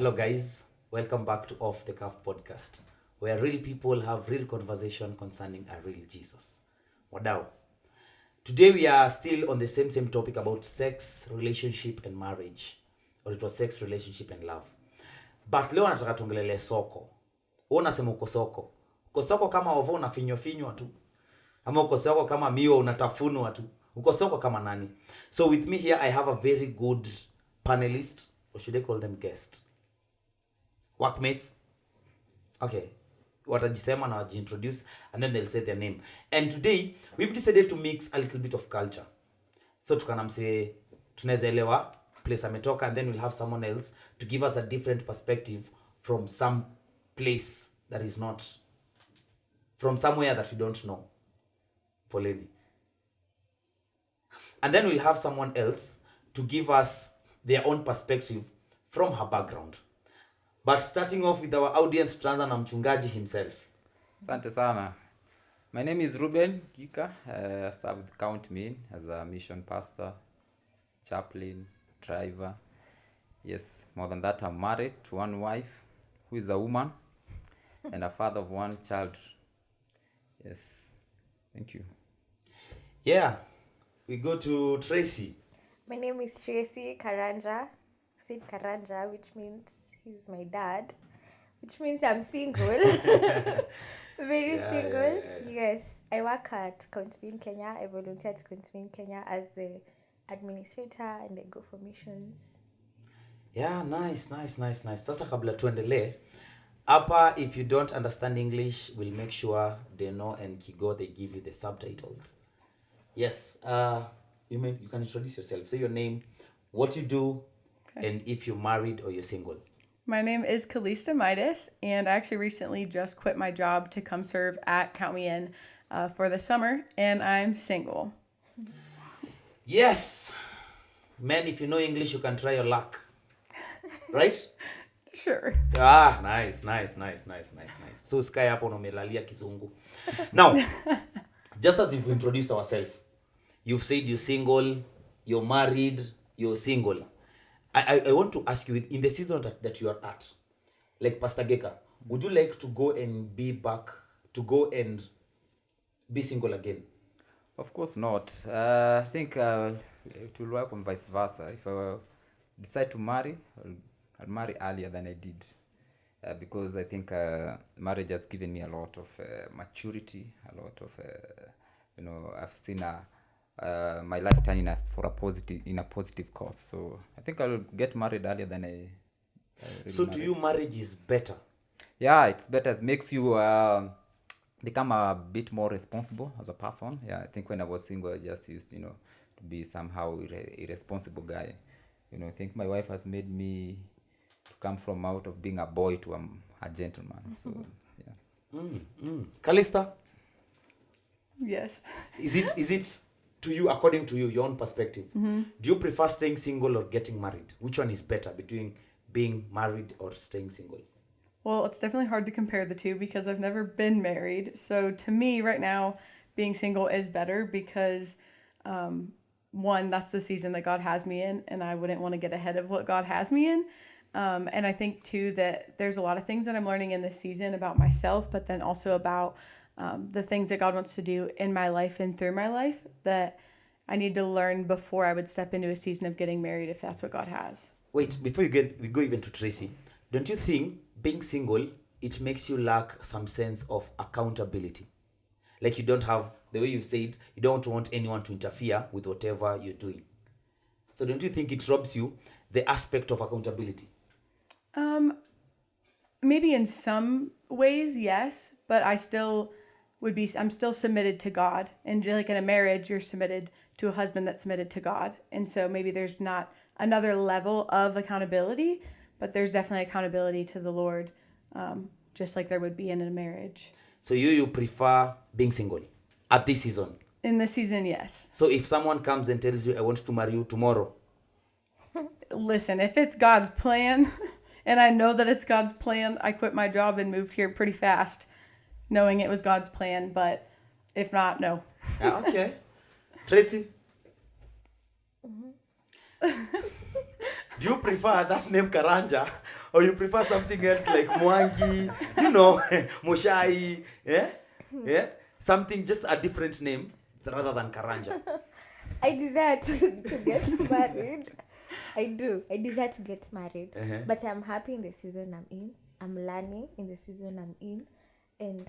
Hello, guys. Welcome back to Off the Cuff podcast, where real people have real conversation concerning a real Jesus. Wadau. Today we are still on the same topic about sex, relationship, and marriage, or it was sex, relationship, and love. But leo nataka tuongelele soko. Wewe unasema uko soko. Uko soko kama ovo unafinywa tu. Ama uko soko kama miwa unatafunwa tu. Uko soko kama nani? So with me here I have a very good panelist, or should I call them guest? Workmates. Okay. Watajisema na wajiintroduce and then they'll say their name. And today we've decided to mix a little bit of culture. So tukanamse tunaweza elewa place ametoka, and then we'll have someone else to give us a different perspective from some place that is not from somewhere that we don't know. Poleni. And then we'll have someone else to give us their own perspective from her background. But starting off with our audience, tutaanza na mchungaji himself. Asante sana. My name is Ruben Kika. I serve with Count Mean as a mission pastor, chaplain, driver. Yes, more than that, I'm married to one wife who is a woman and a father of one child. Yes, thank you. Yeah, we go to Tracy. My name is Tracy Karanja. Said Karanja, which means he's my dad, which means I'm single. Very single. Yes. I work at Count Mean Kenya. I volunteer at Count Mean Kenya as the administrator, and I go for missions. Yeah, nice. Sasa kabla tuendelee, hapa if you don't understand English, we'll make sure Deno and Kigo, they give you the subtitles. Yes, you can introduce yourself. Say your name, what you do, and if you're married or you're single. My name is Kalista Midas, and I actually recently just quit my job to come serve at Count Me In for the summer, and I'm single. Yes. Man, if you know English, you can try your luck. Right? Sure. Ah, nice. So sky hapo na umelalia kizungu. Now, just as if we introduced ourselves, you've said you're single, you're married, you're single. I want to ask you, in the season that you are at, like Pastor Geka, would you like to go and be single again? Of course not. I think it will work on vice versa. If I decide to marry, I'll marry earlier than I did. Because I think marriage has given me a lot of maturity, a lot of, I've seen my life turn in a positive course. So I think I'll get married earlier than I really So to you, marriage is better? Yeah, it's better. It makes you become a bit more responsible as a person. Yeah, I think when I was single, I just used, to be somehow irresponsible guy. I think my wife has made me to come from out of being a boy to a gentleman. So, yeah. Kalista? Yes. Is it to you, according to you, your own perspective, do you prefer staying single or getting married? Which one is better between being married or staying single? Well, it's definitely hard to compare the two because I've never been married. So to me right now, being single is better because, one, that's the season that God has me in, and I wouldn't want to get ahead of what God has me in. And I think, too, that there's a lot of things that I'm learning in this season about myself, but then also about the things that God wants to do in my life and through my life that I need to learn before I would step into a season of getting married, if that's what God has. Wait, before we go even to Tracy, don't you think being single, it makes you lack some sense of accountability? Like you don't have, the way you said, you don't want anyone to interfere with whatever you're doing. So don't you think it robs you the aspect of accountability? Maybe in some ways, yes, but I'm still submitted to God. And like in a marriage, you're submitted to a husband that's submitted to God. And so maybe there's not another level of accountability, but there's definitely accountability to the Lord, just like there would be in a marriage. So you prefer being single at this season? In this season, yes. So if someone comes and tells you, I want to marry you tomorrow? Listen, if it's God's plan, and I know that it's God's plan, I quit my job and moved here pretty fast, knowing it was God's plan, but if not, no. Okay. Tracy? Do you prefer that name Karanja, or you prefer something else like Mwangi, you know, Moshai, yeah, something, just a different name rather than Karanja? I desire to get married. I do. I desire to get married. But I'm happy in the season I'm in. I'm learning in the season I'm in. And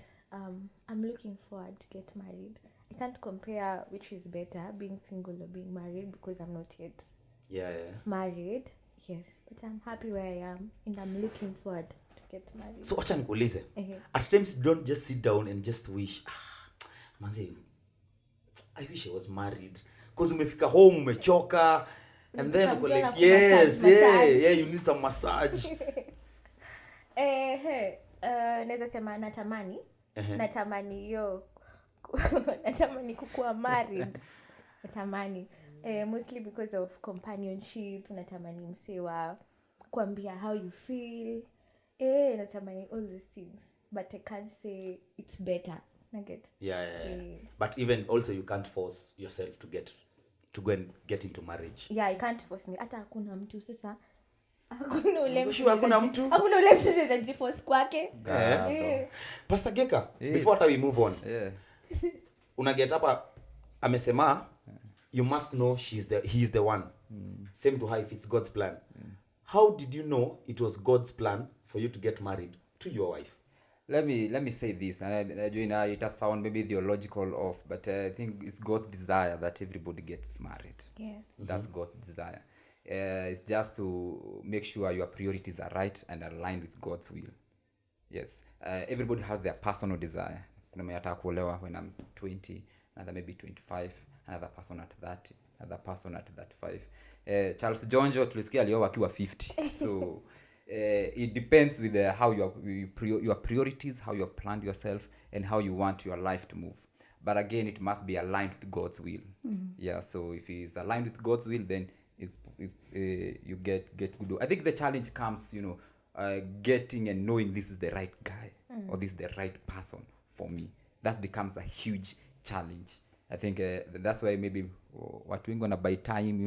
I'm looking forward to get married. I can't compare which is better, being single or being married, because I'm not yet married. Yes. But I'm happy where I am. And I'm looking forward to get married. So acha nikuulize. At times you don't just sit down and just wish, manze, I wish I was married. Because umefika home, umechoka, and then uko like, yes, you need some massage. Naweza sema natamani. Natamani hiyo. Natamani kukuwa married. Natamani. Mostly because of companionship. Natamani msewa kuambia how you feel. Natamani all those things. But I can't say it's better. Nugget. Yeah. But even also you can't force yourself to go and get into marriage. Yeah, I can't force me. Hata hakuna mtu sasa. Hakuna ule mtu. Hakuna mtu. Hakuna ule mtu anaweza jiforce kwake. Pastor Geka, before we move on. Una get hapa amesema you must know he is the one. Same to her if it's God's plan. How did you know it was God's plan for you to get married to your wife? Let me say this, and it does sound maybe theological off, but I think it's God's desire that everybody gets married. Yes. That's God's desire. It's just to make sure your priorities are right and aligned with God's will. Yes. Everybody has their personal desire. Kuna mwenye ataka kuolewa when I'm 20, another maybe 25, another person at 30, another person at 35. Charles Jonjo tulisikia alioa akiwa 50. So it depends with how your priorities, how you have planned yourself, and how you want your life to move. But again, it must be aligned with God's will. Yeah. So if it's aligned with God's will, then it's you get good. I think the challenge comes, getting and knowing this is the right guy or this is the right person for me. That becomes a huge challenge. I think that's why maybe watu wengi wana buy time,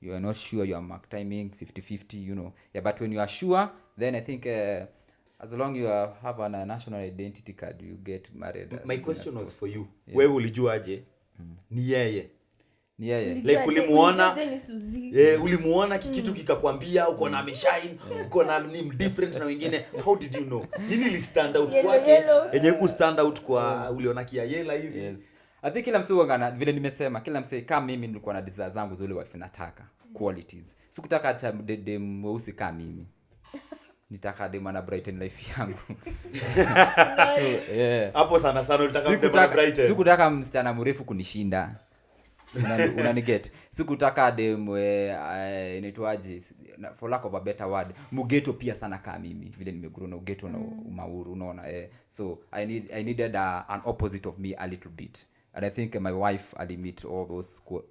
you are not sure, you are mark timing 50-50, but when you are sure, then I think as long you have a national identity card, you get married. My question was for you. Wewe ulijuaje? Ni yeye. Like ulimuona kikitu kikakwambia uko na ameshine, uko na ni different na wengine. How did you know? Nini li stand out kwake? Yenye ku stand out kwa uliona kia yela hivi? Yes. I think kila msee wangana vile nimesema, kila msee kama mimi nilikuwa na desire zangu zile wife nataka qualities. Sikutaka acha dem mweusi kama mimi. Nitaka dem ana brighten life yangu. Hapo sana ulitaka dem ana brighten. Sikutaka msichana mrefu kunishinda. Unaniget. Sikutaka dem inaitwaje, for lack of a better word, mugeto pia sana kama mimi vile nimegrow na ugeto na umauru, unaona. So I needed an opposite of me a little bit. And I think my wife meet all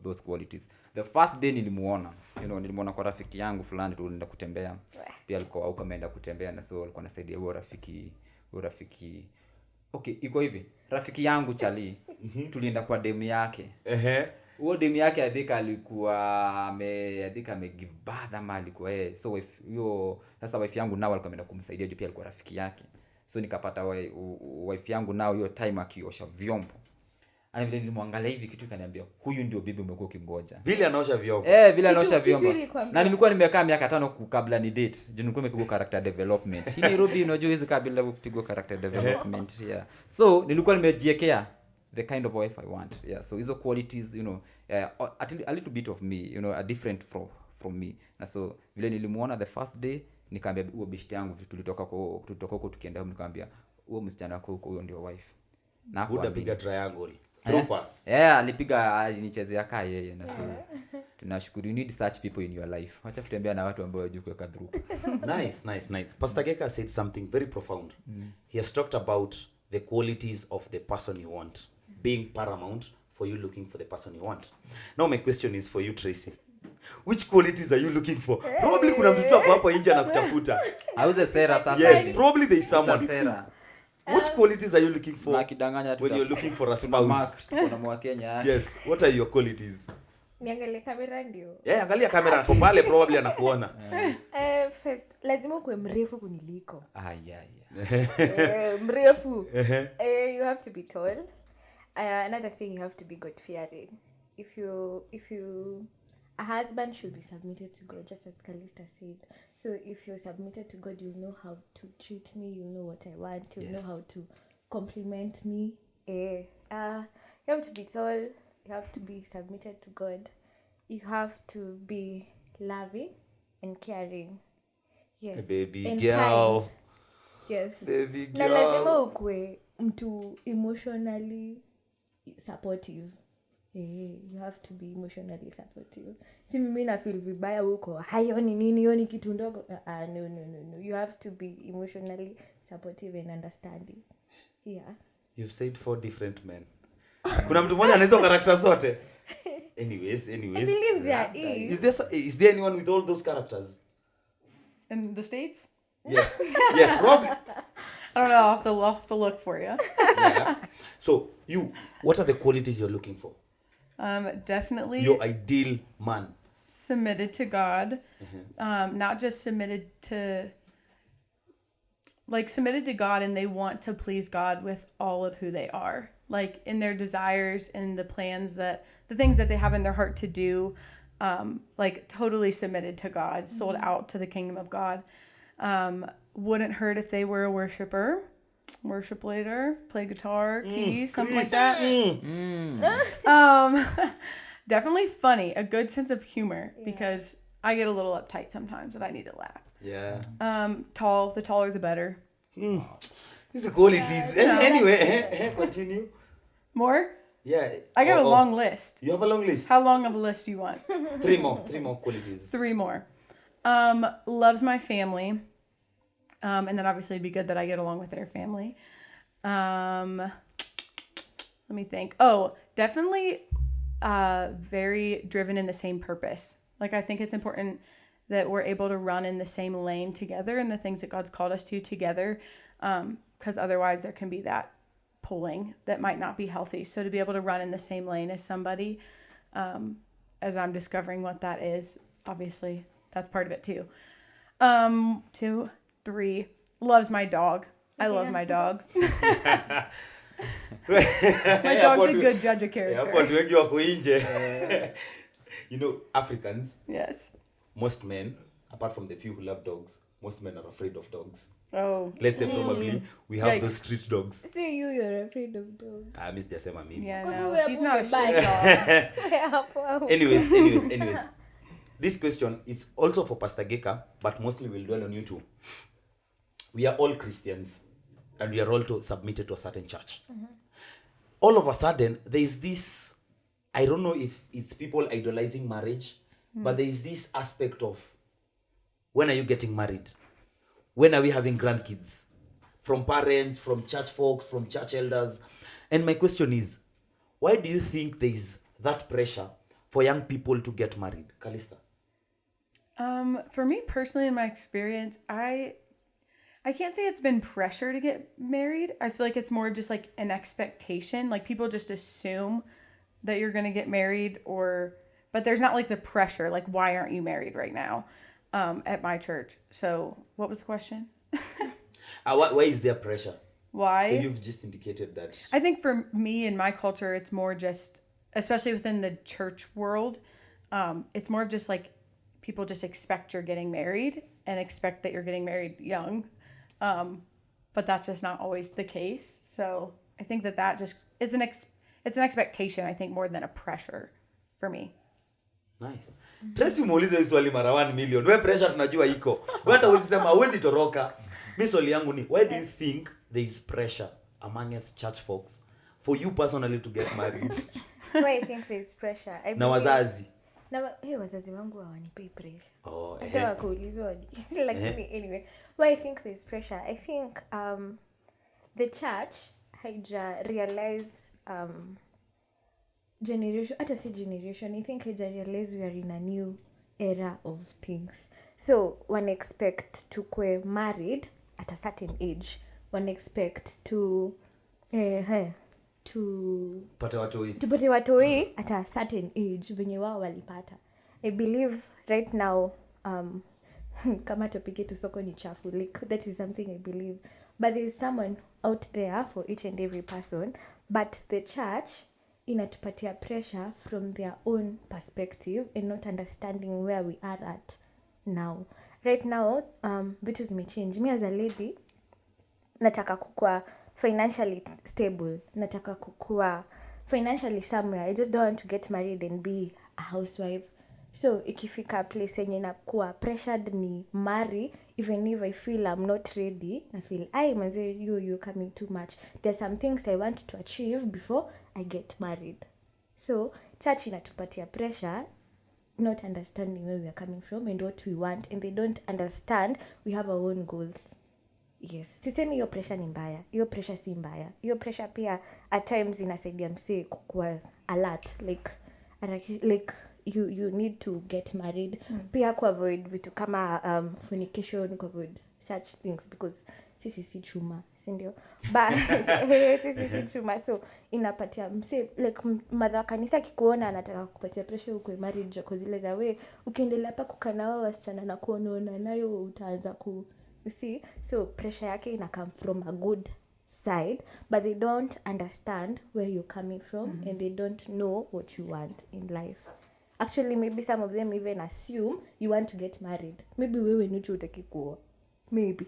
those qualities. The first day nilimuona kwa rafiki yangu fulani, tulienda kutembea. Pia alikuwa au kameenda kutembea, na so alikuwa anasaidia huyo rafiki. Okay, iko hivi. Rafiki yangu Charlie, tulienda kwa demu yake. Huo demu yake alikuwa give birth ama alikuwa so sasa wife yangu nao alikuwa ameenda kumsaidia, pia alikuwa rafiki yake. So nikapata wife yangu nao hiyo time akiosha vyombo. Ana vile nilimwangalia hivi kitu kaniambia, huyu ndio bibi umekuwa ukingoja. Vile anaosha vyombo. Vile anaosha vyombo. Na nilikuwa nimekaa miaka 5 kabla ni date. Nilikuwa nimepigwa character development. Hii Nairobi unajua hizo kabla kupigwa character development. Yeah. So nilikuwa nimejiwekea the kind of wife I want. Yeah. So hizo qualities, a little bit of me, a different from me. Na so vile nilimuona the first day, nikamwambia huo bishti yangu tulitoka huko tukienda home, nikamwambia huo msichana wako huyo ndio wife. Na kuda piga triangle. Troopers. Alipiga alinichezea kaa yeye, na so tunashukuru. You need such people in your life. Acha kutembea na watu ambao wajui kuweka group. Nice. Pastor Geka said something very profound. He has talked about the qualities of the person you want being paramount for you looking for the person you want. Now my question is for you, Tracy. Which qualities are you looking for? Probably kuna mtu hapo nje anakutafuta. Auze sera sasa. Yes, probably there is someone. What qualities are you looking for when you're looking for a spouse? Kuna mwa Kenya. Yes, what are your qualities? Niangalie kamera ndio. Yeah, angalia kamera hapo pale probably anakuona. First lazima kuwe mrefu kuniliko. Yeah. Mrefu. You have to be tall. Another thing, you have to be God fearing. If you a husband should be submitted to God, just as Kalista said. So if you're submitted to God, you'll know how to treat me, you'll know what I want, you'll know how to compliment me. You have to be tall, you have to be submitted to God, you have to be loving and caring. Yes. Baby and girl. kind. Yes. Baby Na girl. lazima ukwe mtu emotionally supportive. You have to be emotionally supportive. Si mimi na feel vibaya huko. Hayo ni nini? Hiyo ni kitu ndogo. No. You have to be emotionally supportive and understanding. Yeah. You've said 4 different men. Kuna mtu mmoja anaweza characters zote. Anyways. I believe there is. Is there anyone with all those characters? In the States? Yes. Yes, probably. I don't know. I'll have to look for you. Yeah. So, what are the qualities you're looking for? Definitely Your ideal man. submitted to God. Not just submitted to God, and they want to please God with all of who they are. Like in their desires and the plans the things that they have in their heart to do, like totally submitted to God, sold out to the kingdom of God. Wouldn't hurt if they were a worshiper, worship leader, play guitar, keys, something like that. Definitely funny, a good sense of humor, because I get a little uptight sometimes and I need to laugh. Yeah. Tall, the taller the better. These are qualities. Anyway, continue. More? Yeah. I got a long list. You have a long list? How long of a list do you want? 3 more qualities. 3 more. Loves my family. And then obviously it'd be good that I get along with their family. Let me think. Oh, definitely very driven in the same purpose. Like I think it's important that we're able to run in the same lane together and the things that God's called us to together. Because otherwise there can be that pulling that might not be healthy. So to be able to run in the same lane as somebody, as I'm discovering what that is, obviously that's part of it too. 2, 3, loves my dog. I love my dog. My dog's a good judge of character. Watu wengi wako nje. You know, Africans, Yes. most men, apart from the few who love dogs, most men are afraid of dogs. Oh. Let's say probably we have Yikes. those street dogs. Say you're afraid of dogs. Miss Jasema mimi. Yeah, Kumbe no. wewe He's not a bad street dog. Anyways. This question is also for Pastor Geka, but mostly we'll dwell on you too. We are all Christians, and we are all submitted to a certain church. All of a sudden, there is this, I don't know if it's people idolizing marriage, but there is this aspect of, when are you getting married? When are we having grandkids? From parents, from church folks, from church elders. And my question is, why do you think there is that pressure for young people to get married? Kalista? For me personally, in my experience, I can't say it's been pressure to get married. I feel like it's more just like an expectation. Like people just assume that you're going to get married, but there's not like the pressure. Like, why aren't you married right now at my church? So what was the question? Why is there pressure? Why? So you've just indicated that. I think for me in my culture, it's more just, especially within the church world, it's more of just like people just expect you're getting married and expect that you're getting married young. But that's just not always the case. So I think that just is it's an expectation, I think, more than a pressure for me. Nice. Tracy muulize hii swali mara 1 million. Wewe pressure tunajua iko. Wewe hata huwezi sema huwezi toroka. Mimi swali yangu ni, why do you think there is pressure among us church folks for you personally to get married? Why I think there's pressure? Na wazazi. Wazazi wangu hawanipei pressure. Oh, Hata wakuulizwa lakini anyway, why I think there's pressure? I think the church haija realize generation, hata si generation, I think haija realize we are in a new era of things. So one expect to be married at a certain age. One expect to tupate watoi at a certain age venye wao walipata. I believe right now kama topic yetu soko ni chafu, like that is something I believe, but there is someone out there for each and every person, but the church inatupatia pressure from their own perspective and not understanding where we are at now. Right now vitu zimechange. Me as a lady nataka kukua financially stable, nataka kukua financially somewhere. I just don't want to get married and be a housewife. So ikifika place yenye nakuwa pressured ni marry, even if I feel I'm not ready, I feel manze you coming too much. There's some things I want to achieve before I get married. So church inatupatia pressure, not understanding where we are coming from and what we want, and they don't understand we have our own goals. Yes, sisemi hiyo pressure ni mbaya, hiyo pressure si mbaya. Hiyo pressure pia at times inasaidia msee kukuwa alert, like you need to get married. Pia kuavoid vitu kama fornication, kuavoid such things, because sisi si chuma, si ndio? But sisi si chuma, so inapatia msee, like mother wa kanisa akikuona anataka kukupatia pressure ukwe married joko zile the way ukiendelea hapa kukana wao wasichana na kuonaona nayo utaanza ku, you see. So pressure yake ina come from a good side, but they don't understand where you're coming from, and they don't know what you want in life. Actually maybe some of them even assume you want to get married. Maybe wewe ni mtu utaki kuoa. Maybe.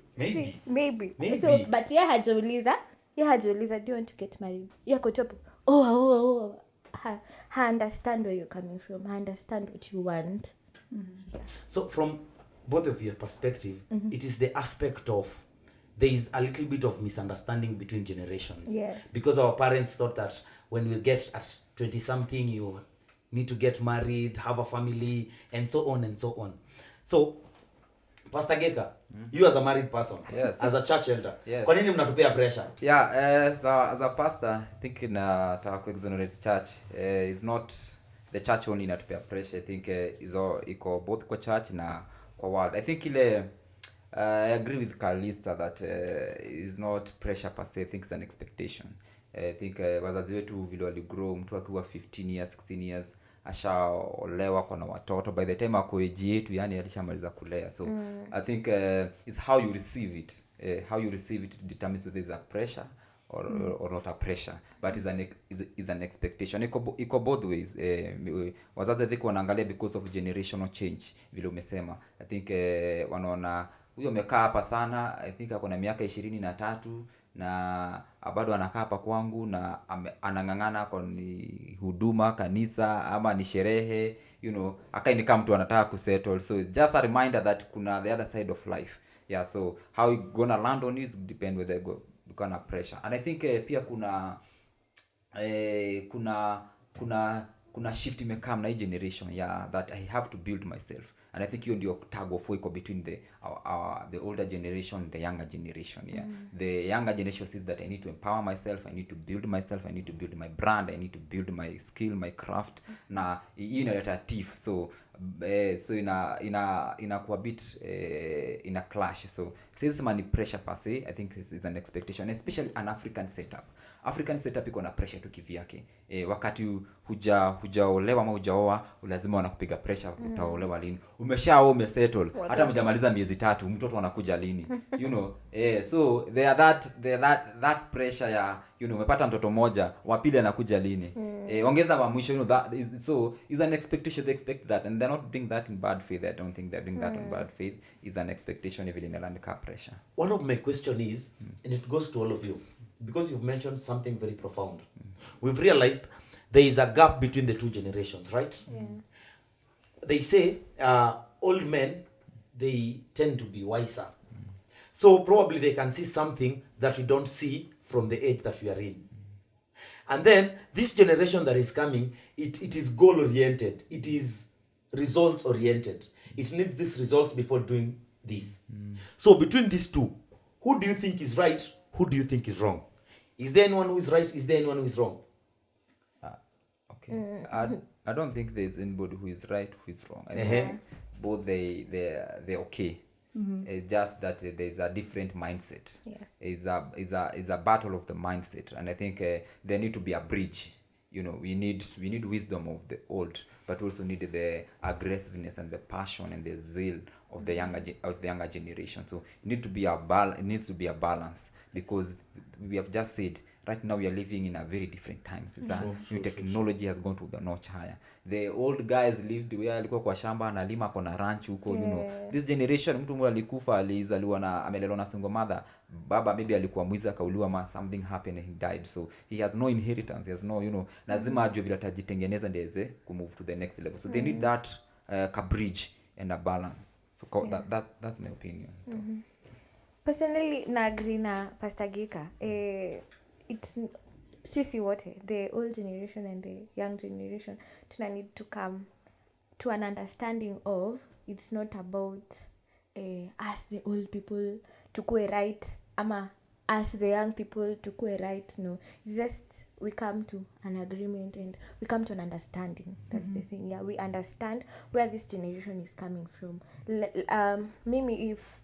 So but hajauliza do you want to get married? Yako topo. Ha understand where you're coming from. Ha understand what you want. Yeah. So from both of your perspective, it is the aspect of there is a little bit of misunderstanding between generations. Yes. Because our parents thought that when we get at 20 something you need to get married, have a family, and so on and so on. So Pastor Geka, you as a married person, Yes. as a church elder, Yes. kwa nini mnatupea pressure? Yeah, as a pastor, I think in exonerate church, is not the church only inatupea pressure. I think iko both kwa church na kwa world. I think I agree with Kalista that is not pressure per se. I think it's an expectation. I think wazazi wetu vile waligrow, mtu akiwa 15 years 16 years ashaolewa kuna watoto, by the time ako age yetu yani alishamaliza kulea. So I think it's how you receive it. How you receive it determines whether it's a pressure or not a pressure, but is an expectation. Iko both ways. Wazazi dhiko wanaangalia because of generational change vile umesema. I think wanaona huyo amekaa hapa sana, I think ako na miaka 23 na bado anakaa hapa kwangu na anang'ang'ana kwa ni huduma kanisa ama ni sherehe, you know, akai ni kama mtu anataka kusettle. So just a reminder that kuna the other side of life. Yeah, so how you gonna land on it depend whether you gonna pressure. And I think pia kuna shift imekam na hii generation, yeah, that I have to build myself. And I think hiyo ndio tag of war between the older generation, the younger generation. Yeah, the younger generation says that I need to empower myself, I need to build myself, I need to build my brand, I need to build my skill, my craft. Na hii inaleta tiff. So inakuwa bit in a clash. So since man pressure per se, I think this is an expectation, especially an African setup iko na pressure tu kivyake. Wakati hujaolewa ama hujaoa lazima wanakupiga pressure, utaolewa lini, umeshaoa umesettle, hata mjamaliza miezi 3 mtoto anakuja lini, you know. So there that pressure ya, you know, umepata mtoto mmoja wa pili anakuja lini, ongeza wa mwisho, you know, that is an expectation. They expect that and they're not doing that in bad faith. I don't think they're doing that in bad faith. Is an expectation even in a pressure. One of my question is, and it goes to all of you, because you've mentioned something very profound. We've realized there is a gap between the two generations, right? Yeah. They say old men, they tend to be wiser. So probably they can see something that we don't see from the age that we are in. And then this generation that is coming, it is goal oriented. It is results oriented. It needs these results before doing this. So between these two, who do you think is right? Who do you think is wrong? Is there anyone who is right? Is there anyone who is wrong? Okay. I don't think there's anybody who is right, who is wrong. I think both they're okay. It's just that there's a different mindset. Yeah. It's a battle of the mindset, and I think there need to be a bridge. We need wisdom of the old, but also need the aggressiveness and the passion and the zeal of the younger generation. So it needs to be a balance, because we have just said right now we are living in a very different times. Technology has gone to the notch higher. The old guys lived where alikuwa kwa shamba analima kona ranch huko. This generation, mtu mmoja alikufa, alizaliwa na amelelewa na single mother, baba maybe alikuwa mwizi akauliwa, ma something happened and he died, so he has no inheritance, he has no lazima ajue vile atajitengeneza ndeze kumove to the next level. So they need that bridge and a balance. That's my opinion. Personally, na agree na Pastor Gika. It's sisi wote, the old generation and the young generation, tuna need to come to an understanding of it's not about us the old people tukue right ama us the young people tukue right. No, it's just we come to an agreement and we come to an understanding. That's the thing. Yeah, we understand where this generation is coming from. Maybe if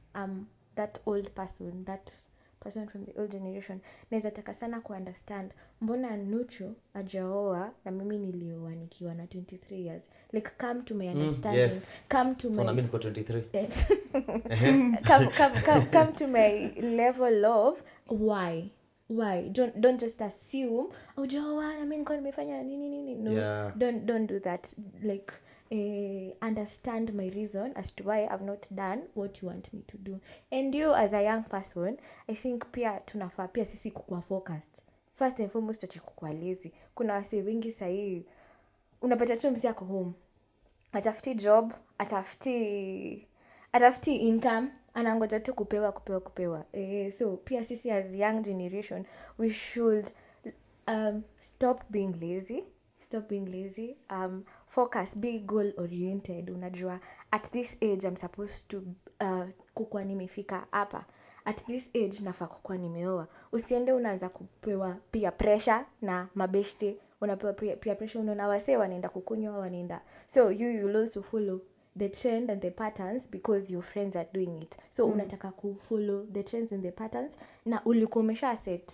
that old person, that person from the old generation, naweza taka sana ku understand mbona Nucho ajaoa na mimi nilioa nikiwa na 23 years. Like, come to my understanding. Yes. Come to so my 23. come to my level of why. Don't just assume ujaoa na mimi niko nimefanya nini. No. Yeah. Don't do that. Like, understand my reason as to why I've not done what you want me to do. And you as a young person, I think pia tunafaa pia sisi kukua focused. First and foremost, tuache kukua lazy. Kuna wase wengi sahi unapata tu msi yako home, atafuti job, atafuti income, anangoja tu kupewa. So pia sisi as young generation, we should stop being lazy. Focus, be goal oriented. Unajua, at this age I'm supposed to kukua nimefika hapa. At this age nafaa kukua nimeoa. Usiende unaanza kupewa peer pressure na mabeshte. Unapewa peer pressure, unaona wase wanaenda kukunywa, wanaenda. So you will also follow the trend and the patterns because your friends are doing it. So unataka kufollow the trends and the patterns na ulikuwa umesha set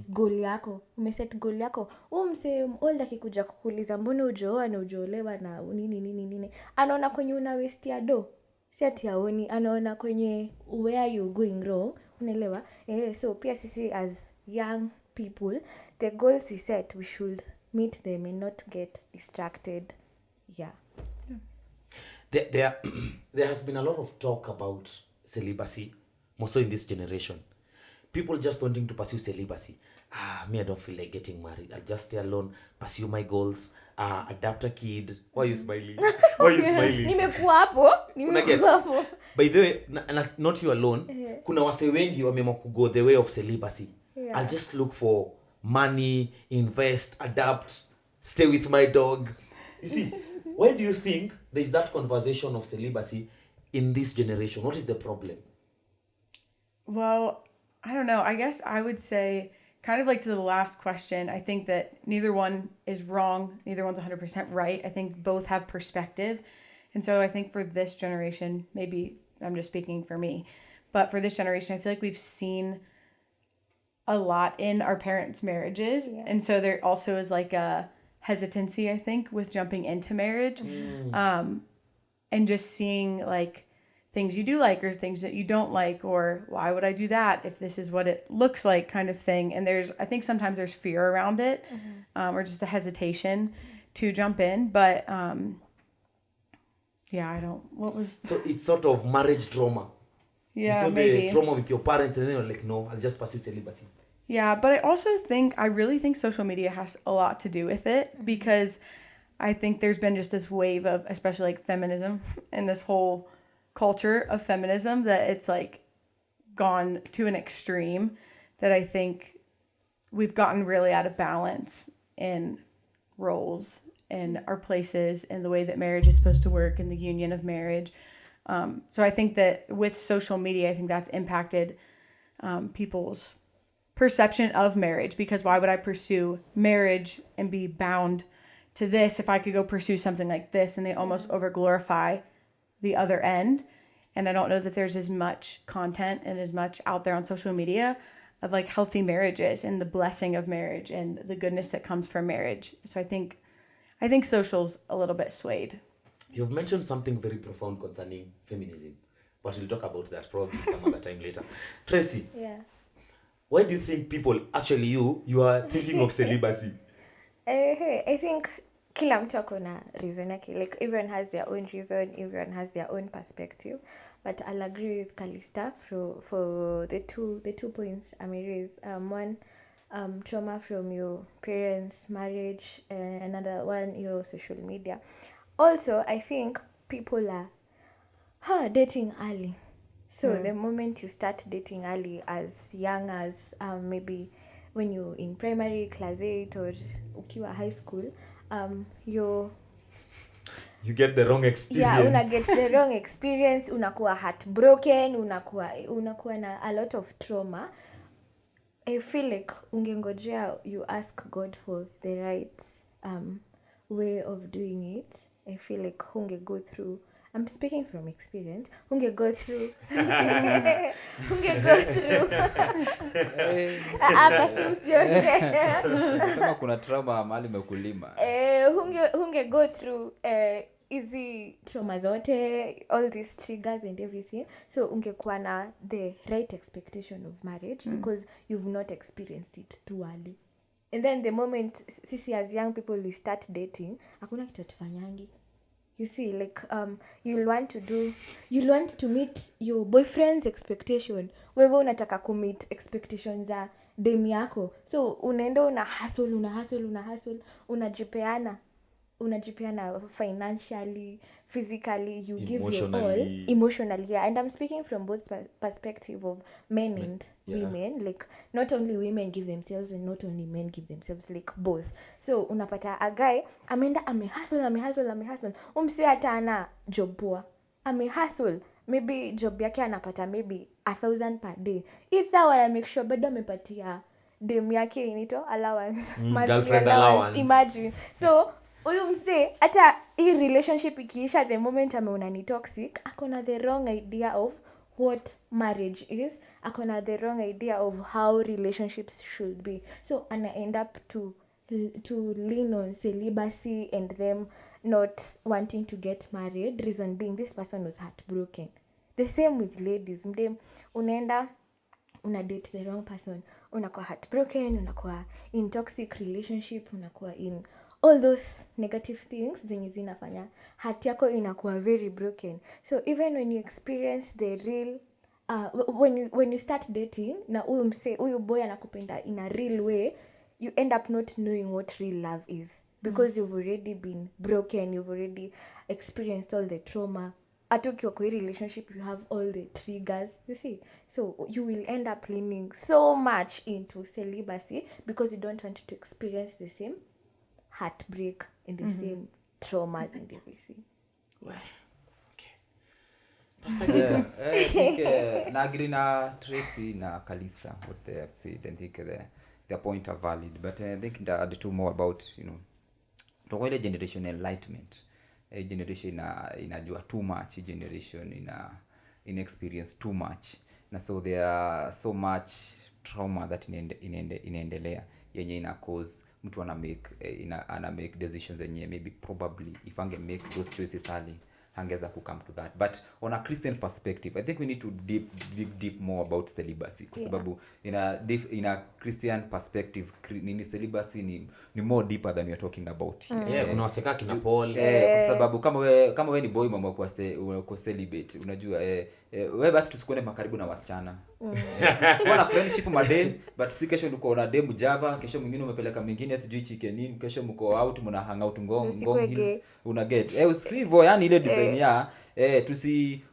goal yako. Umeset goal yako. Mse old akikuja kukuuliza mbona ujoa na ujolewa na nini. Anaona kwenye una waste ya do. Si ati aoni, anaona kwenye where you going wrong. Unaelewa? So pia sisi as young people, the goals we set, we should meet them and not get distracted. Yeah. There has been a lot of talk about celibacy, more so in this generation. People just wanting to pursue celibacy. Me, I don't feel like getting married. I'll just stay alone, pursue my goals, adapt a kid. Why are you smiling? Nimekuwa hapo. By the way, not you alone. Kuna wase wengi wameamua go the way of celibacy. Yeah. I'll just look for money, invest, adapt, stay with my dog. You see, why do you think there is that conversation of celibacy in this generation? What is the problem? Well, I don't know. I guess I would say, kind of like to the last question, I think that neither one is wrong. Neither one's 100% right. I think both have perspective. And so I think for this generation, maybe I'm just speaking for me, but for this generation, I feel like we've seen a lot in our parents' marriages. Yeah. And so there also is like a hesitancy, I think, with jumping into marriage. And just seeing like things you do like or things that you don't like, or why would I do that if this is what it looks like, kind of thing. And I think sometimes there's fear around it, or just a hesitation to jump in. But so it's sort of marriage trauma. Yeah, you saw maybe the trauma with your parents and then you're like, no, I'll just pursue celibacy. Yeah, but I really think social media has a lot to do with it, because I think there's been just this wave of, especially like feminism and this whole culture of feminism, that it's like gone to an extreme that I think we've gotten really out of balance in roles and our places and the way that marriage is supposed to work and the union of marriage. So I think that with social media, I think that's impacted people's perception of marriage, because why would I pursue marriage and be bound to this if I could go pursue something like this? And they almost over glorify the other end. And I don't know that there's as much content and as much out there on social media of like healthy marriages and the blessing of marriage and the goodness that comes from marriage. So I think social's a little bit swayed. You've mentioned something very profound concerning feminism, but we'll talk about that probably some other time later. Tracy, Yeah. why do you think people, actually you are thinking of celibacy? I think kila mtu akona reason yake. Like everyone has their own reason, everyone has their own perspective. But I'll agree with Kalista for the two points I may raise. One, trauma from your parents, marriage, and another one, your social media. Also, I think people are dating early. So the moment you start dating early, as young as maybe when you're in primary, class 8 or ukiwa high school, you get the wrong experience. una get the wrong experience, unakuwa heartbroken, unakuwa na a lot of trauma. I feel like ungengojea you ask God for the right way of doing it. I feel like go through, I'm speaking from experience, go through Sema kuna trauma mahali mekulima. Go through easy trauma zote, all these triggers and everything. So ungekuwa na the right expectation of marriage because you've not experienced it too early. And then the moment sisi as young people we start dating, hakuna kitu tufanyangi. You see, like you'll want to meet your boyfriend's expectation. Wewe unataka kumeet expectations za dem yako. So unaenda una hustle, unajipeana financially, physically, you give your all, emotionally. Yeah. And I'm speaking from both perspective of men and women. Like not only women give themselves and not only men give themselves, like both. So unapata a guy ameenda amehustle. Umse hata ana job poa. Amehustle. Maybe job yake anapata maybe 1,000 per day. Either wana make sure bado amepatia dem yake inito allowance. Girlfriend allowance. Imagine. So huyu mse hata hii relationship ikiisha, the moment ameona ni toxic, akona the wrong idea of what marriage is, akona the wrong idea of how relationships should be. So ana end up to lean on celibacy and them not wanting to get married, reason being this person was heartbroken. The same with ladies. Mdem unaenda una date the wrong person, unakuwa heartbroken, unakuwa in toxic relationship, unakuwa in all those negative things zenye zinafanya heart yako inakuwa very broken. So even when you experience the real when you start dating na huyu boy anakupenda in a real way, you end up not knowing what real love is because you've already been broken, you've already experienced all the trauma. Hata ukiwa kwa relationship you have all the triggers, you see. So you will end up leaning so much into celibacy because you don't want to experience the same heartbreak and the same traumas and everything. Well, okay. I think na agree na Tracy na Kalista what they have said. I think their point are valid, but I think there are two more about, the generation enlightenment. A generation inajua too much, generation in experience too much, na so there are so much trauma that inaendelea yenye ina cause mtu ana make decisions yenye maybe probably if ange make those choices early hangeza come to that. But on a Christian perspective, I think we need to dig deep more about celibacy kwa sababu in a Christian perspective celibacy ni more deeper than we are talking about. Kuna waseka kina Paul. Kwa sababu kama we ni boy mama kwa celibate, unajua wewe basi tusikone makaribu na wasichana. Kwa na friendship made, but si kesho uko na demu Java, kesho mwingine umepeleka mwingine sijui chicken nini, kesho mko out mna hang out ngong hills una get usivyo, yani ile design ya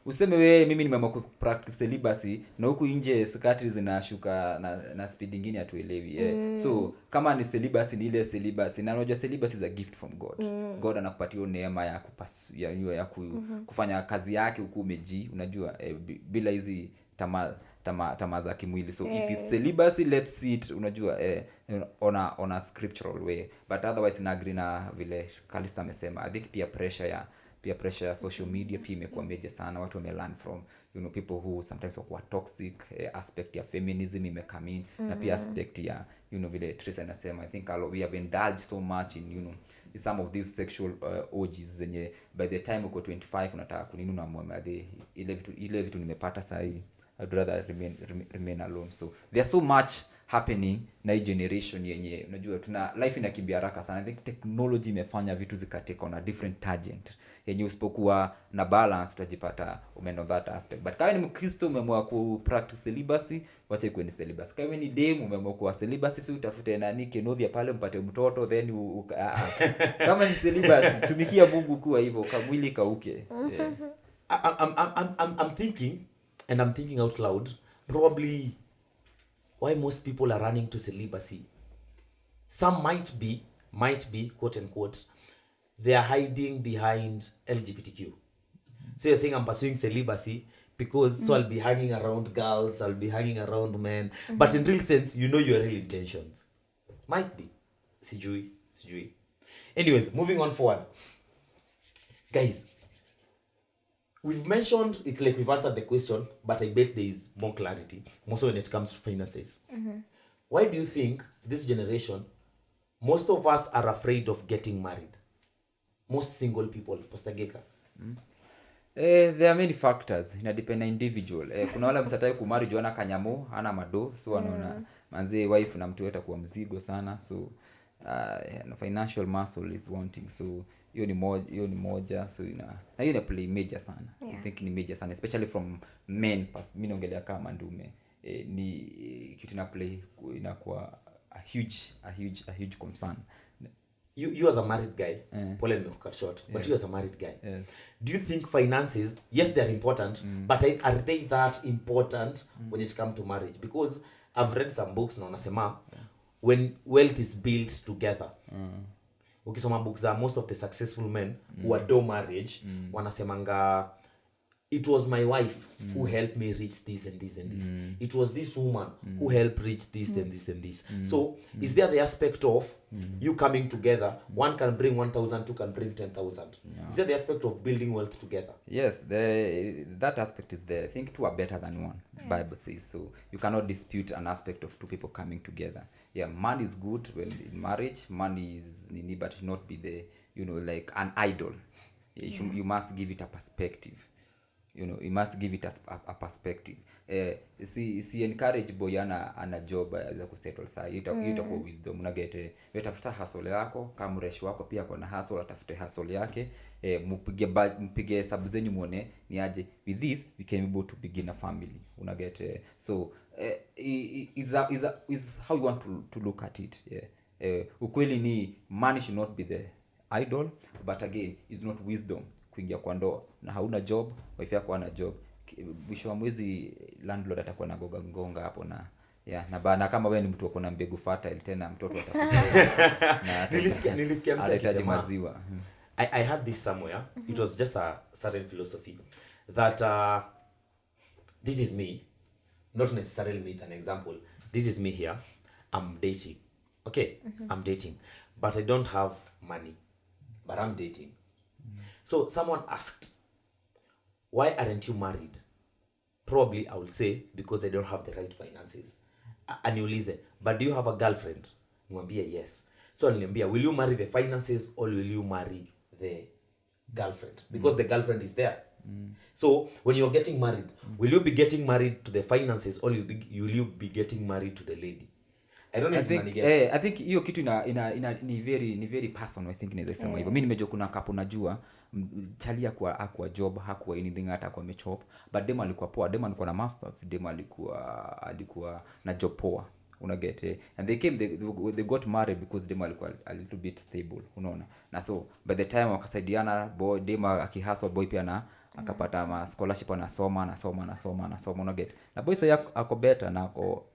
useme wewe mimi nimeamua ku practice celibacy na huku nje skati zinashuka na speed nyingine atuelewi. So kama ni celibacy ni ile celibacy, na unajua celibacy is a gift from God. God anakupatia neema ya kufanya kazi yake huku umeji, unajua bila hizi tamaa za kimwili. So if it's celibacy, let's see it, unajua on a scriptural way. But otherwise na agree na vile Kalista amesema. I think pia pressure ya pia pressure ya social media pia imekuwa major sana. Watu learn from people who sometimes were toxic. Aspect ya feminism imecome in, na pia aspect ya vile Teresa anasema, I think we have indulged so much in in some of these sexual orgies zenye by the time uko 25 unataka kunini na mume ile vitu nimepata sahi, I'd rather remain alone. So there's so much happening na hii generation yenye unajua tuna life inakimbia haraka sana. I think technology imefanya vitu zikateka on a different tangent yenye usipokuwa na balance utajipata umeenda that aspect. But kama ni Mkristo umeamua ku practice celibacy, wacha ikuwe ni celibacy. Kama ni dem umeamua kuwa celibacy, si utafute nani Kenodia pale mpate mtoto then kama ni celibacy tumikia Mungu kuwa hivyo kamwili kauke. I'm thinking, and I'm thinking out loud, probably why most people are running to celibacy. Some might be quote unquote, they are hiding behind LGBTQ. So you're saying I'm pursuing celibacy because so I'll be hanging around girls, I'll be hanging around men, but in real sense you know your real intentions. Might be. Sijui. Anyways, moving on forward. Guys, we've mentioned, it's like we've answered the question, but I bet there is more clarity, more so when it comes to finances. Why do you think this generation, most of us are afraid of getting married? Most single people, Pastor Geka. There are many factors, ina depend na individual. Kuna wale msataye kumari juana kanyamo ana mado, so anaona manze wife na mtu atakuwa mzigo sana, so financial muscle is wanting. So hiyo ni moja, so na hiyo play major sana. I think ni major sana, especially from men. Mimi naongelea kama ndume, ni kitu na play inakuwa a huge concern. You as a married guy, Paul and me cut short, but you as a married guy, do you think finances, yes, they are important, but are they that important when it comes to marriage? Because I've read some books na wanasema when wealth is built together. Ukisoma books are most of the successful men who adore marriage, wanasemanga it was my wife who helped me reach this and this and this. It was this woman who helped reach this and this and this. So is there the aspect of you coming together? One can bring 1,000, two can bring 10,000. Is there the aspect of building wealth together? Yes, that aspect is there. I think two are better than one. Bible says so. You cannot dispute an aspect of two people coming together. Yeah, money is good when in marriage. Money is nini, but it should not be the like an idol. You must give it a perspective. You must give it a perspective. Si encourage boy ana job za kusettle saa itakuwa wisdom. Unagete tafuta hustle yako, kama mreshi wako pia kuna hustle, atafute hustle yake. Mpige hesabu zenyu muone ni aje, with this we can be able to begin a family. Unagete so is how you want to look at it. Ukweli ni money should not be the idol, but again is not wisdom kuingia kwa ndoa na hauna job, wife yako hana job, mwisho wa mwezi landlord atakuwa na ngonga hapo na na bana kama wewe ni mtu uko na mbegu fertile tena mtoto atakuja. Nilisikia msaki maziwa. I had this somewhere. It was just a certain philosophy that this is me, not necessarily me, it's an example. This is me here. I'm dating. Okay, I'm dating, but I don't have money, but I'm dating. So someone asked, why aren't you married? Probably I will say because I don't have the right finances. Aniulize, but do you have a girlfriend? Nimwambie yes. So aliniambia, will you marry the finances or will you marry the girlfriend? Because the girlfriend is there. So when you're getting married, will you be getting married to the finances or will you be getting married to the lady? I don't know if money gets. I think hiyo kitu ni very personal. I think inaweza sema hivyo. Mimi nimejua kuna couple najua chalia kwa aqua job, hakuwa anything hata kwa mechop, but dem alikuwa poa, dem alikuwa na masters, dem alikuwa na job poa. Unaget, and they got married because dem alikuwa a little bit stable, unaona. Na so by the time wakasaidiana, boy dem akihustle, boy pia na akapata ma scholarship, anasoma unaget, na boy sasa ako better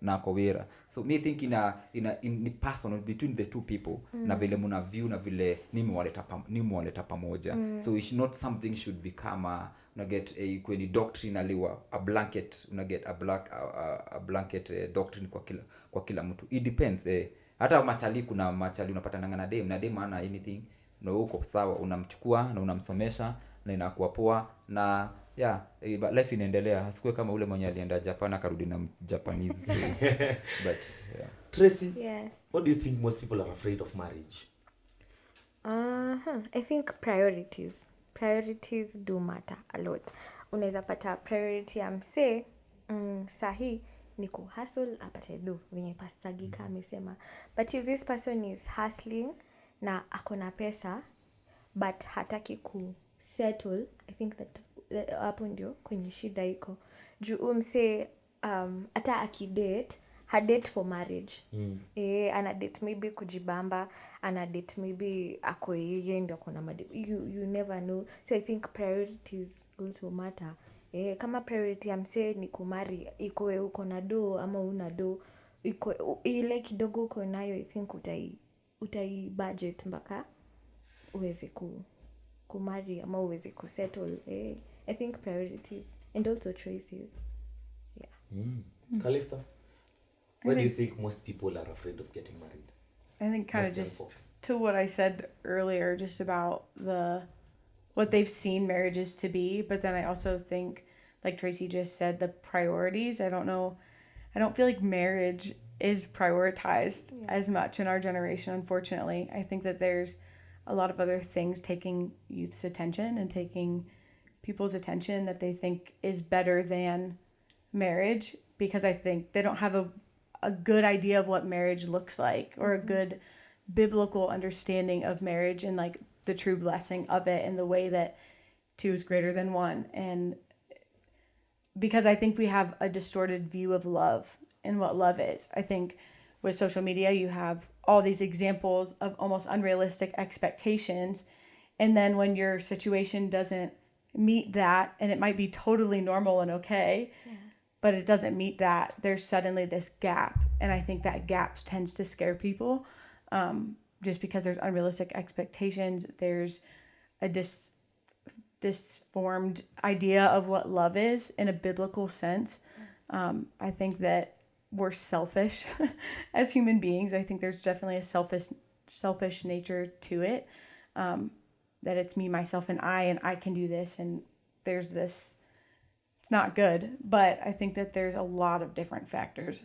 na ako wera. So me think in personal between the two people, na vile muna view na vile nimewaleta pamoja. So it's not something should become unaget kwenye doctrinally a blanket, unaget a blanket doctrine kwa kila mtu. It depends. Hata machali, kuna machali unapata na dem ana anything na uko sawa, unamchukua na unamsomesha na inakuwa poa na but life inaendelea. Asikuwe kama ule mwenye alienda Japan akarudi na Japanese. So, but yeah. Tracy, Yes. what do you think most people are afraid of marriage? I think priorities do matter a lot. Unaweza pata priority ya msee sahi ni kuhustle apate do venye Pastor Gika amesema, but if this person is hustling na akona pesa but hataki ku settle, I think that hapo ndio kwenye shida iko juu msee hata akidate hadate for marriage. Ana date maybe kujibamba, ana date maybe ako yeye ndio akona you never know. So I think priorities also matter. Kama priority ya msee ni kumari, ikoe uko na do ama una do, iko ile kidogo uko nayo, I think utai budget mpaka uweze kumari ama uweze kusettle. I think priorities and also choices. Calista, why do you think most people are afraid of getting married? I think kind of Most young just folks. to what I said earlier, just about what they've seen marriages to be, but then I also think, like Tracy just said, the priorities. I don't feel like marriage is prioritized as much in our generation, unfortunately. I think that there's a lot of other things taking youth's attention and taking people's attention that they think is better than marriage, because I think they don't have a good idea of what marriage looks like, or a good biblical understanding of marriage and like the true blessing of it and the way that two is greater than one. And because I think we have a distorted view of love and what love is. I think with social media, you have all these examples of almost unrealistic expectations. And then when your situation doesn't meet that, and it might be totally normal and okay, but it doesn't meet that, there's suddenly this gap. And I think that gap tends to scare people, just because there's unrealistic expectations. There's a disformed idea of what love is in a biblical sense. I think that we're selfish as human beings. I think there's definitely a selfish nature to it, that it's me, myself, and I can do this, and there's this. It's not good, but I think that there's a lot of different factors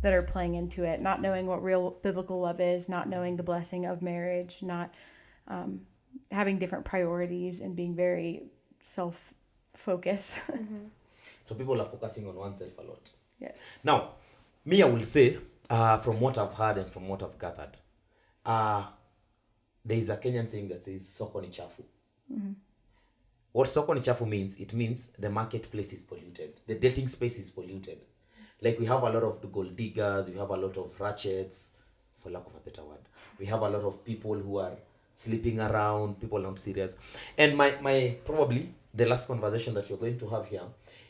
that are playing into it. Not knowing what real biblical love is, not knowing the blessing of marriage, not having different priorities, and being very self-focused. So people are focusing on oneself a lot. Yes. Now, me, I will say, from what I've heard and from what I've gathered, there is a Kenyan saying that says, soko ni chafu. What soko ni chafu means, it means the marketplace is polluted. The dating space is polluted. Like we have a lot of gold diggers, we have a lot of ratchets, for lack of a better word. We have a lot of people who are sleeping around, people not serious. And my probably the last conversation that we're going to have here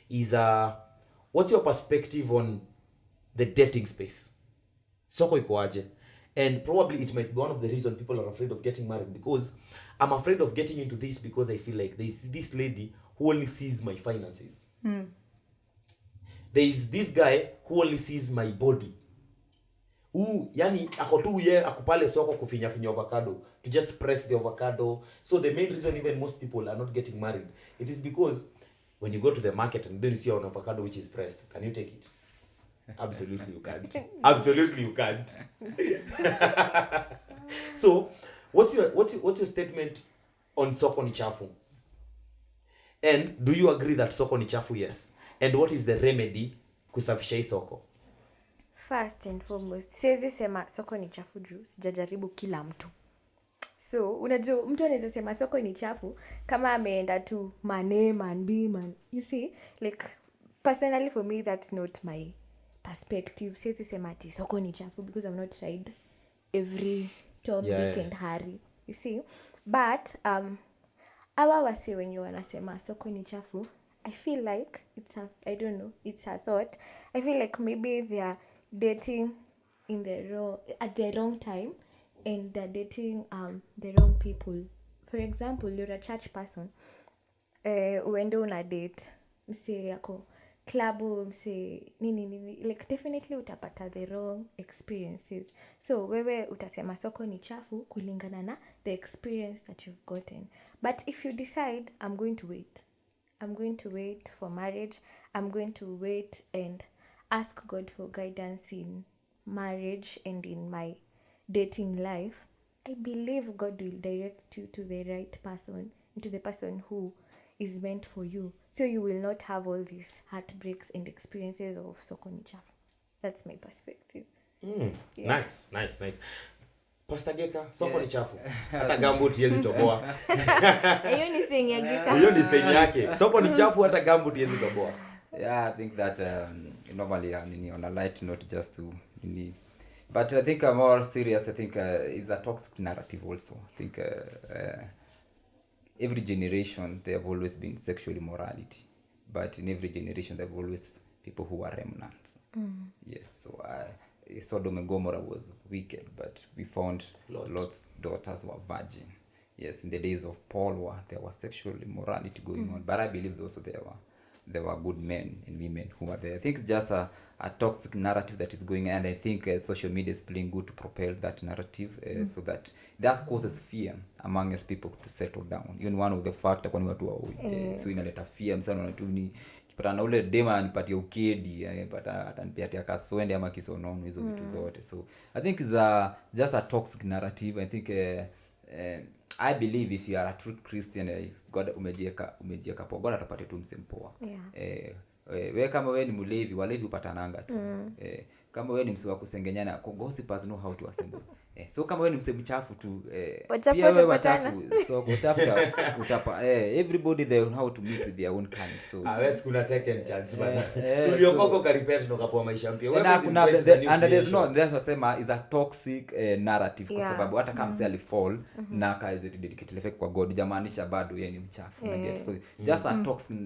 is what's your perspective on the dating space? Soko iko aje? And probably it might be one of the reasons people are afraid of getting married, because I'm afraid of getting into this because I feel like there's this lady who only sees my finances. There is this guy who only sees my body. Yani ako tu ye akupale soko kufinya avocado, to just press the avocado. So the main reason even most people are not getting married, it is because when you go to the market and then you see an avocado which is pressed, can you take it? Absolutely you can't. Absolutely you can't. So what's your statement on soko ni chafu? And do you agree that soko ni chafu? Yes. And what is the remedy kusafisha hii soko? First and foremost, siwezi sema soko ni chafu juu sijajaribu kila mtu. So unajua mtu anaweza sema soko ni chafu kama ameenda tu man A, man B, man. You see, like personally for me that's not my perspective. Siwezi sema ati soko ni chafu because I've not tried every Tom, Dick and Harry. You see, but awa wase wenye wanasema soko ni chafu, I feel like it's a thought. I feel like maybe they are dating at the wrong time, and they're dating the wrong people. For example, you're a church person, uende una date mse yako klabu, mse nini, like definitely utapata the wrong experiences. So wewe utasema soko ni chafu kulingana na the experience that you've gotten. But if you decide, I'm going to wait for marriage, I'm going to wait and ask God for guidance in marriage and in my dating life, I believe God will direct you to the right person, to the person who is meant for you. So you will not have all these heartbreaks and experiences of soko ni chafu. That's my perspective. Yeah. Nice. Pastor Geka, soko ni chafu. Hata gambut yezi toboa. Hiyo ni saying ya Geka. Hiyo ni saying yake. Soko ni chafu hata gambut yezi toboa. Yeah, I think that normally on a light note just to but I think more serious, I think it's a toxic narrative also. I think every generation there have always been sexual immorality, but in every generation there have always people who are remnants. Yes, so Sodom and Gomorrah was wicked, but we found Lot's daughters were virgin. Yes, in the days of Paul there was sexual immorality going on, but I believe also there were good men and women who were there. I think it's just a toxic narrative that is going on, and I think social media is playing good to propel that narrative, so that causes fear among us people to settle down. Even one of the factor kwani watu wa so inaleta fear msana na tu ni kipata na ule dema anipatia ukedi atanipatia kaswende ama kisonono hizo vitu zote. So I think it's just a toxic narrative. I think I believe if you are a true Christian, God umejieka poa, God atapatia tu msempoa. Wewe kama wewe ni mlevi, walevi upatananga tu. Kama wewe ni msi wa kusengenyana, gossipers know how to assemble. So kama wewe ni msemu chafu tu, pia wewe wachafu, so kutafuta utapa everybody they know how to meet with their own kind. So wewe kuna second chance bana. So uliokoko ka repent nokapoa maisha mpya. Wewe kuna and there's no that's what sema is a toxic narrative kwa sababu hata kama msi alifall na ka dedicate life kwa God, jamaanisha bado yeye ni mchafu. So just a toxic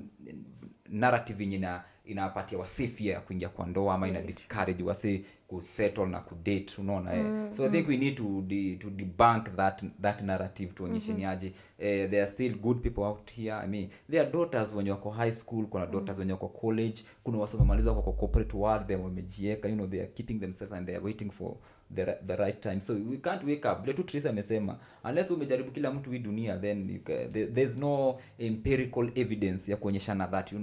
narrative inapatia wasi fear kuingia kwa ndoa ama ina discourage wasi kusettle na kudate, unaona. So I think we need to debunk that narrative tuonyeshe ni aje there are still good people out here. I mean there are daughters when wako high school, kuna daughters when wako college, kuna wasomaliza kwa corporate world, they wamejieka, they are keeping themselves and they are waiting for the right time. So we can't wake up vile tu Teresa amesema, unless umejaribu kila mtu hii dunia, then there's no empirical evidence ya kuonyeshana that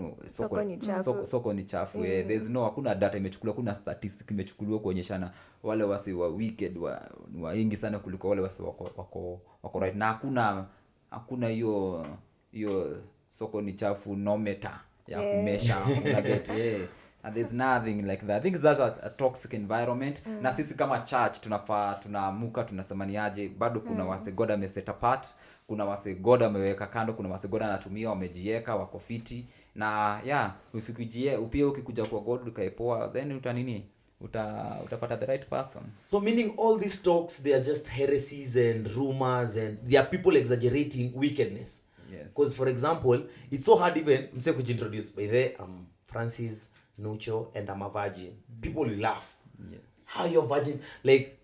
soko ni chafu. There's no, hakuna data imechukuliwa, kuna statistics imechukuliwa kuonyeshana wale wasi wa wicked wa ingi sana kuliko wale wasi wako right, na hakuna hiyo soko ni chafu no meter ya kumesha una get and there's nothing like that. I think that's a toxic environment. Na sisi kama church tunaamuka tunasema ni aje, bado kuna wase God ameset apart, kuna wase God ameweka kando, kuna wase God anatumia wamejieka wako fiti, na ufikujie pia ukikuja kwa God ukaepoa, then utapata the right person. So meaning all these talks, they are just heresies and rumors, and they are people exaggerating wickedness. Yes. Because for example, it's so hard even mse kujintroduce by the Francis Nucho and I'm a virgin. People will laugh. Yes. How you're virgin? Like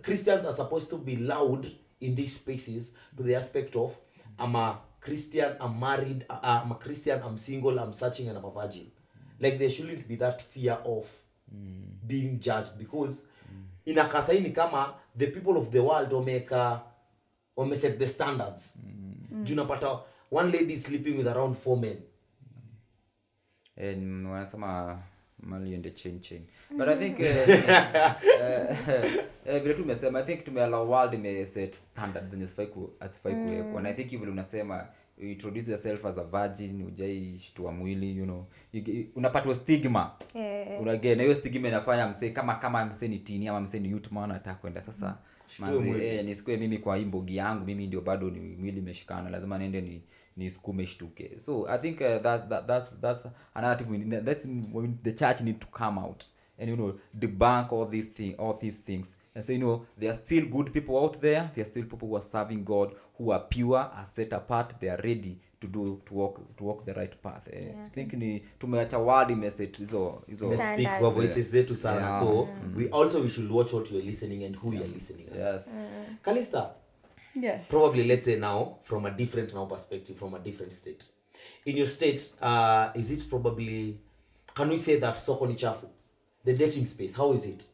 Christians are supposed to be loud in these spaces to the aspect of I'm a Christian, I'm married, I'm a Christian, I'm single, I'm searching, and I'm a virgin. Like there shouldn't be that fear of being judged, because inakasaini kama the people of the world set the standards. Junapata one lady sleeping with around 4 men. And wanasema mali and the chain. But I think vile tu umesema, I think tumeallow world set standards zenye asifai kuwekwa. And I think vile unasema you introduce yourself as a virgin, ujaishtua mwili, unapatwa stigma. Unagena hiyo stigma inafanya msee kama msee ni tini ama msee ni youth man anataka kwenda sasa manzi nisikue mimi kwa imbogi yangu, mimi ndio bado ni mwili imeshikana, lazima niende nisikume shtuke. So I think that's a narrative that's when the church need to come out and debunk all these things and say there are still good people out there, there are still people who are serving God, who are pure, are set apart, they are ready to walk the right path. I think ni tumeacha word message hizo speak kwa voices zetu sana. So we should watch what we are listening and who we are listening at. Yes. Kalista, Yes. probably let's say now from a different perspective, from a different state. In your state, is it probably, can we say that soko ni chafu? The dating space, how is it?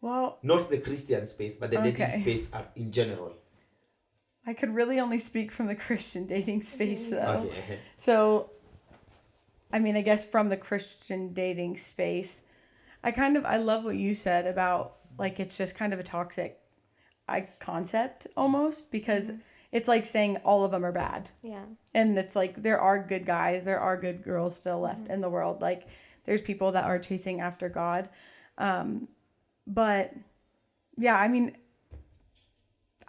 Well, not the Christian space, but the dating space in general. I could really only speak from the Christian dating space, though. Okay. So, I mean, I guess from the Christian dating space, I love what you said about, like, it's just kind of a toxic concept almost, because it's like saying all of them are bad. Yeah. And it's like, there are good guys, there are good girls still left in the world. Like, there's people that are chasing after God. But yeah, I mean,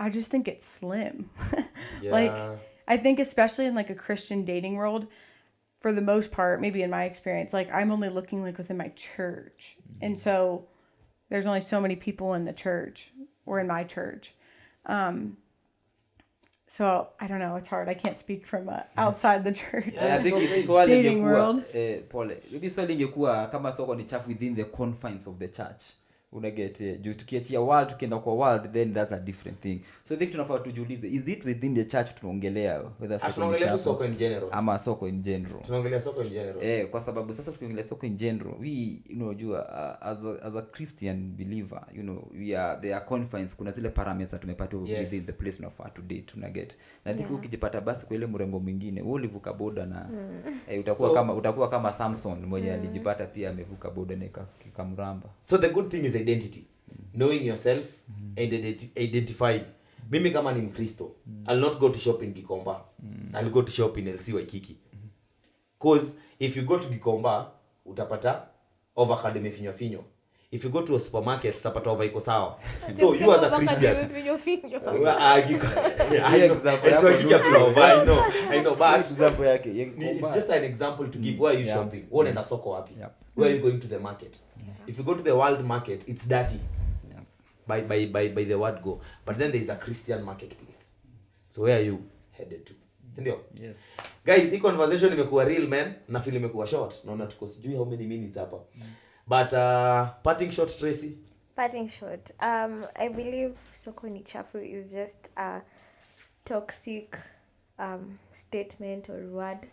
I just think it's slim. Yeah. Like, I think especially in like a Christian dating world, for the most part, maybe in my experience, like I'm only looking like within my church. And so there's only so many people in the church or in my church. So I don't know, it's hard. I can't speak from outside the church. I think it's Dating world. Pole. Maybe swali ingekuwa kama soko ni chafu within the confines of the church. Unaget juu tukiachia world tukienda kwa world, then that's a different thing. So I think tunafaa tujiulize, is it within the church tunaongelea whether soko in general ama soko in general? Tunaongelea soko in general. Kwa sababu sasa tukiongelea soko in general, we unajua as a Christian believer, there are confines, kuna zile parameters tumepata within the place unafaa to date, unaget. Na I think ukijipata basi kwa ile mrengo mwingine, wewe ulivuka boda na utakuwa kama Samson mwenye alijipata pia amevuka boda na ikamramba. So the good thing is identity. Knowing yourself and identifying. Mimi kama ni Mkristo, I'll not go to shop in Gikomba. I'll go to shop in LC Waikiki. Cause if you go to Gikomba, utapata avocado imefinywa. If you go to a supermarket, utapata ova iko sawa. So you as a Christian, I know, but example yake it's just an example to give. Where are you shopping? Unaenda soko wapi? Where are you going to the market? If you go to the world market, it's dirty. Yes. By the word go. But then there is a Christian marketplace. So where are you headed to? Sindio? Yes. Guys, hii conversation imekuwa real, man. Na feel imekuwa short. Naona tuko sijui how many minutes hapa. But parting shot, Tracy. Parting shot. I believe soko ni chafu is just a toxic statement or word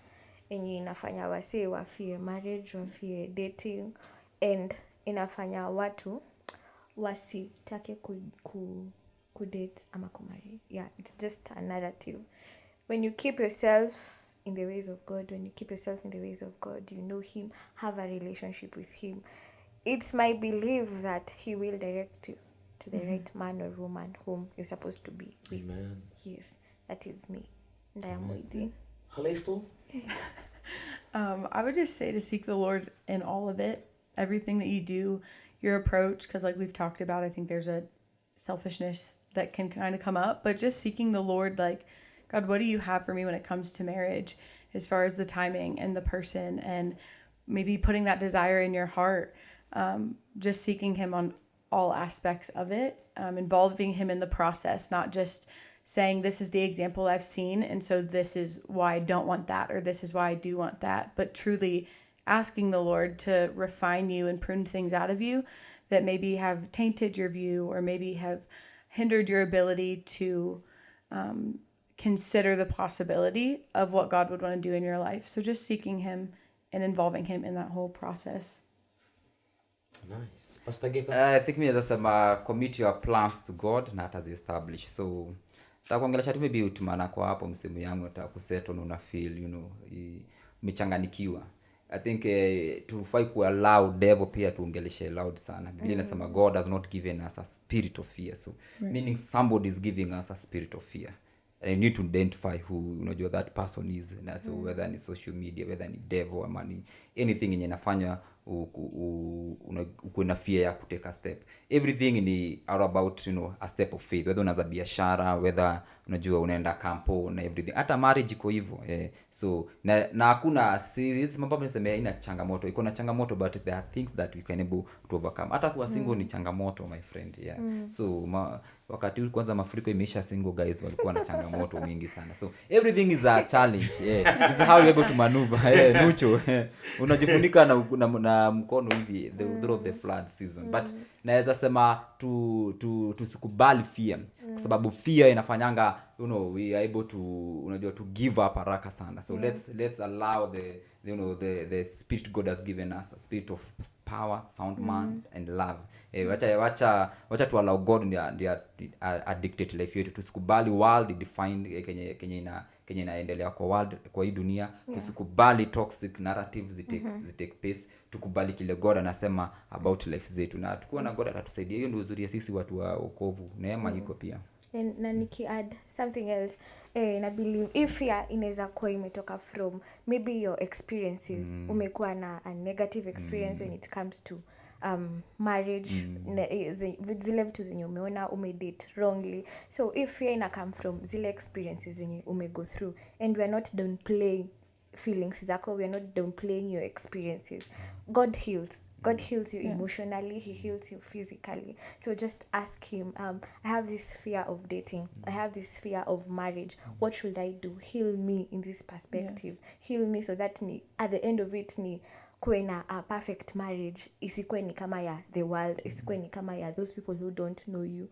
yenye inafanya wasee wafie marriage, wafie dating, and inafanya watu wasitake kudate ama kumarry. Yeah, it's just a narrative. When you keep yourself in the ways of God, when you keep yourself in the ways of God, you know him, have a relationship with him, it's my belief that he will direct you to the right man or woman whom you're supposed to be with. Amen. Yes, that is me. And I am waiting. Halisto? I would just say to seek the Lord in all of it, everything that you do, your approach, because like we've talked about, I think there's a selfishness that can kind of come up, but just seeking the Lord, like, God, what do you have for me when it comes to marriage, as far as the timing and the person, and maybe putting that desire in your heart, just seeking him on all aspects of it, involving him in the process, not just saying this is the example I've seen and so this is why I don't want that, or this is why I do want that, but truly asking the Lord to refine you and prune things out of you that maybe have tainted your view or maybe have hindered your ability to consider the possibility of what God would want to do in your life. So just seeking him and involving him in that whole process. Nice. Pastor Geka? I think me as a commit your plans to God na atazi-establish. So takuongelesha tu maybe utumana kwa hapo msimu yangu atakusettle na una feel umechanganikiwa. I think tufai ku allow devil pia tuongeleshe loud sana. Biblia inasema God has not given us a spirit of fear. So meaning somebody is giving us a spirit of fear. And you need to identify who that person is. Na so whether ni social media, whether ni devil ama ni anything yenye inafanya uko na fear ya kuteka step. Everything ni all about a step of faith, whether unaanza biashara, whether unaenda kampo na everything, hata marriage iko hivyo. So na hakuna hizi mambo niseme ina changamoto, iko na changamoto, but there are things that we can able to overcome. Hata kuwa single ni changamoto, my friend. So wakati kwanza mafuriko imeisha, single guys walikuwa na changamoto mingi sana. So everything is a challenge. This is how you able to maneuver. Nucho unajifunika na mkono hivi the of the flood season. But naweza sema tusikubali fear, kwa sababu fear inafanyanga we are able to unajua to give up haraka sana. So let's allow the spirit God has given us, a spirit of power, sound mind and love. Wacha to allow God ndio dictate life yetu. Tusikubali world define kenye inaendelea kwa world, kwa hii dunia. Tusikubali toxic narratives zitake pace. Tukubali kile God anasema about life zetu, na tukiwa na God atatusaidia. Hiyo ndio uzuri ya sisi watu wa wokovu. Neema iko pia. Na niki-add something else, na believe if fear inaweza kuwa imetoka from maybe your experiences. Umekuwa na a negative experience when it comes to marriage, zile vitu zenye umeona umedate wrongly. So if fear ina come from zile experiences zenye umego through, and we are not downplaying feelings zako, we are not downplaying your experiences. God heals you emotionally, he heals you physically. So just ask him, I have this fear of dating, I have this fear of marriage, what should I do? Heal me in this perspective. Heal me so that at the end of it kuwe na a perfect marriage, isikuwe ni kama ya the world, isikuwe ni kama ya those people who don't know you.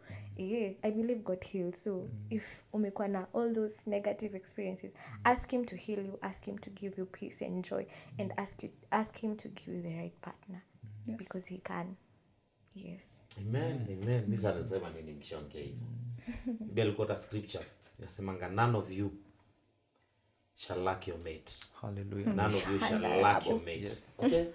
I believe God heals. So if umekuwa na all those negative experiences, ask him to heal you, ask him to give you peace and joy, and ask him to give you the right partner. Because he can. Yes. Amen. Mimi nasema nini mkishongea hivyo? Bible alikuwa ta scripture yasemanga, none of you shall lack your mate. Hallelujah. None of you shall lack your mate. Yes. Okay?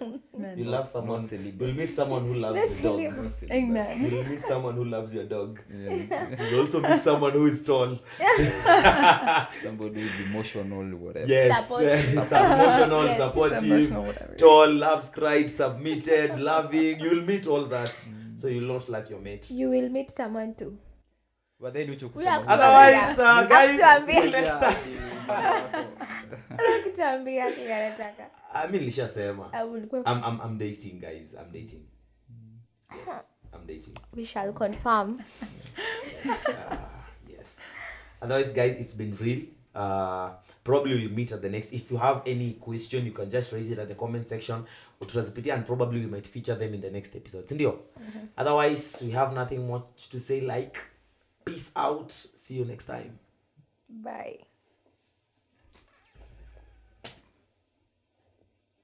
You love someone, you'll meet someone who loves your dog. Amen. You'll meet someone who loves your dog. You'll also meet someone who is tall. Somebody who is emotional, whatever. Yes. Emotional, Yes. supportive, Emotional, whatever. tall, loves, cried, submitted, loving. You'll meet all that. So you'll not lack your mate. You will meet someone too. But then ucho We are kusema Otherwise, guys, Actually, till next time. Kutuambia kinataka. Mimi nilishasema. Ulikuwa I'm dating, guys. I'm dating. Yes, I'm dating. we shall confirm. Yes. Otherwise, guys, it's been real. Probably we'll meet at the next. If you have any question, you can just raise it at the comment section. Tutazipitia, and probably we might feature them in the next episode. Sindio? Otherwise, we have nothing much to say. Like, peace out. See you next time. Bye.